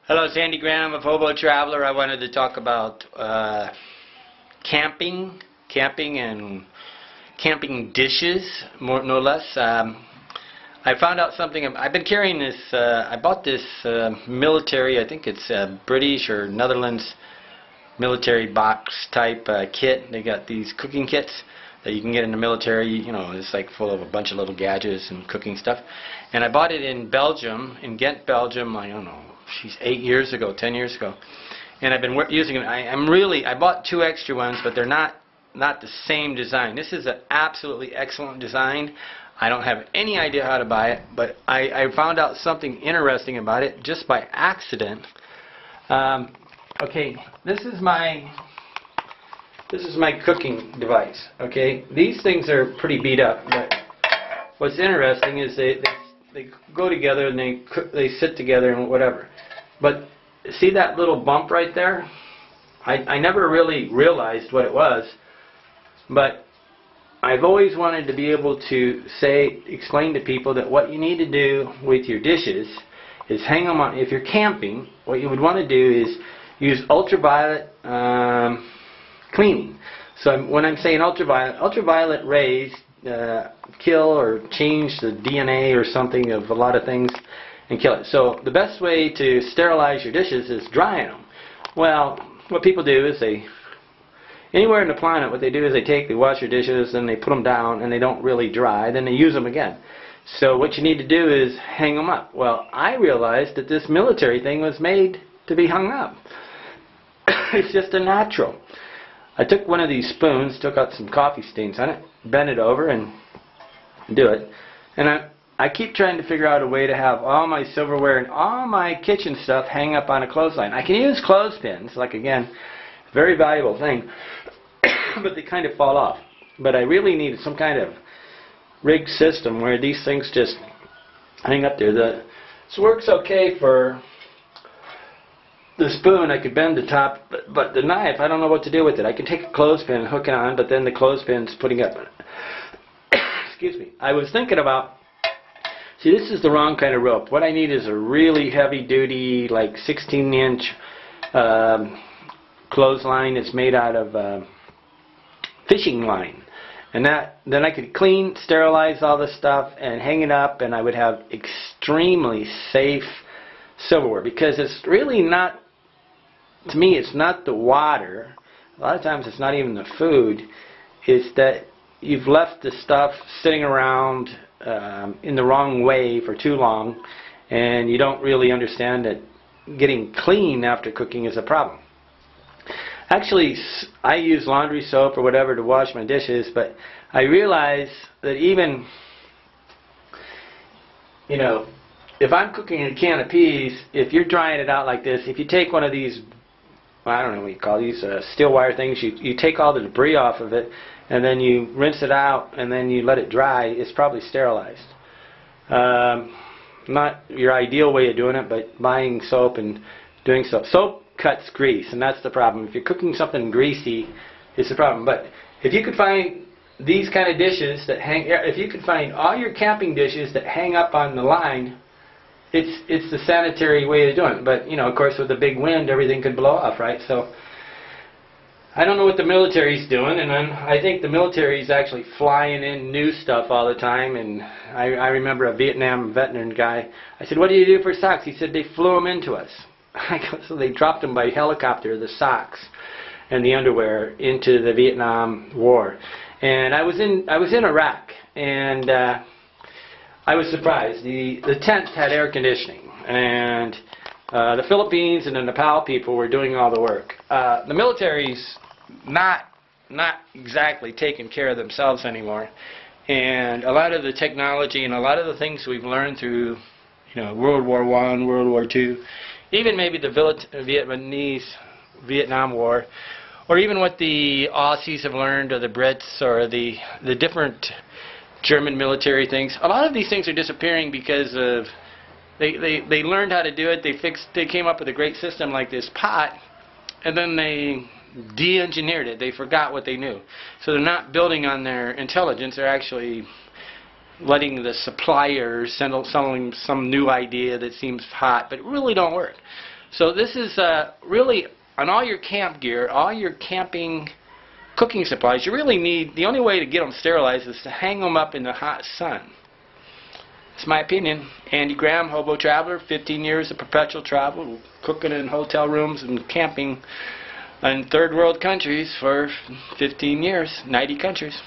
Hello, it's Andy Graham of Hobo Traveler. I wanted to talk about camping and camping dishes, no less. I found out something. I've been carrying this. I bought this military. I think it's British or Netherlands military box type kit. They got these cooking kits that you can get in the military. You know, it's like full of a bunch of little gadgets and cooking stuff. And I bought it in Belgium, in Ghent, Belgium. I don't know. 8 years ago, 10 years ago, and I've been using it. I bought 2 extra ones, but they're not the same design. This is an absolutely excellent design. I don't have any idea how to buy it, but I found out something interesting about it just by accident. Okay, this is my cooking device. Okay, these things are pretty beat up, but what's interesting is they go together and they sit together and whatever. But see that little bump right there? I never really realized what it was, but I've always wanted to be able to explain to people that what you need to do with your dishes is hang them on. If you're camping, what you would want to do is use ultraviolet cleaning. So when I'm saying ultraviolet rays kill or change the DNA or something of a lot of things and kill it. So the best way to sterilize your dishes is drying them. Well, what people do is anywhere in the planet, what they do is they wash your dishes and they put them down and they don't really dry, then they use them again. So what you need to do is hang them up. Well, I realized that this military thing was made to be hung up. It's just a natural. I took one of these spoons, took out some coffee stains on it, bend it over and do it. And I keep trying to figure out a way to have all my silverware and all my kitchen stuff hang up on a clothesline. I can use clothespins, like again, very valuable thing, but they kind of fall off. But I really need some kind of rigged system where these things just hang up there. This works okay for the spoon. I could bend the top, but the knife, I don't know what to do with it. I can take a clothespin and hook it on, but then the clothespin's putting up. Excuse me. I was thinking about, see, this is the wrong kind of rope. What I need is a really heavy-duty, like 16-inch clothesline that's made out of fishing line. And then I could clean, sterilize all this stuff and hang it up, and I would have extremely safe silverware, because it's really not, to me, it's not the water. A lot of times it's not even the food. It's that you've left the stuff sitting around in the wrong way for too long, and you don't really understand that getting clean after cooking is a problem. Actually, I use laundry soap or whatever to wash my dishes, but I realize that even, you know, if I'm cooking a can of peas, if you're drying it out like this, if you take one of these, I don't know what you call these, steel wire things, you take all the debris off of it, and then you rinse it out, and then you let it dry, it's probably sterilized. Not your ideal way of doing it, but buying soap and doing so. Soap cuts grease, and that's the problem. If you're cooking something greasy, it's the problem. But if you could find these kind of dishes that hang, if you could find all your camping dishes that hang up on the line, it's the sanitary way of doing it. But, you know, of course, with the big wind, everything could blow off, right? So I don't know what the military's doing, and I think the military's actually flying in new stuff all the time. And I remember a Vietnam veteran guy. I said, "What do you do for socks?" He said, "They flew them into us." So they dropped them by helicopter, the socks and the underwear, into the Vietnam War. And I was in Iraq, and I was surprised. The tent had air conditioning, and the Philippines and the Nepal people were doing all the work. The military's not exactly taking care of themselves anymore, and a lot of the technology and a lot of the things we've learned through, you know, World War I, World War II, even maybe the Vietnam War, or even what the Aussies have learned, or the Brits, or the different German military things. A lot of these things are disappearing because of they learned how to do it. They came up with a great system like this pot, and then they de-engineered it. They forgot what they knew. So they're not building on their intelligence. They're actually letting the suppliers selling some new idea that seems hot, but it really don't work. So this is really, on all your camp gear, all your camping cooking supplies, you really need, the only way to get them sterilized is to hang them up in the hot sun. It's my opinion. Andy Graham, Hobo Traveler, 15 years of perpetual travel, cooking in hotel rooms and camping in third world countries for 15 years, 90 countries.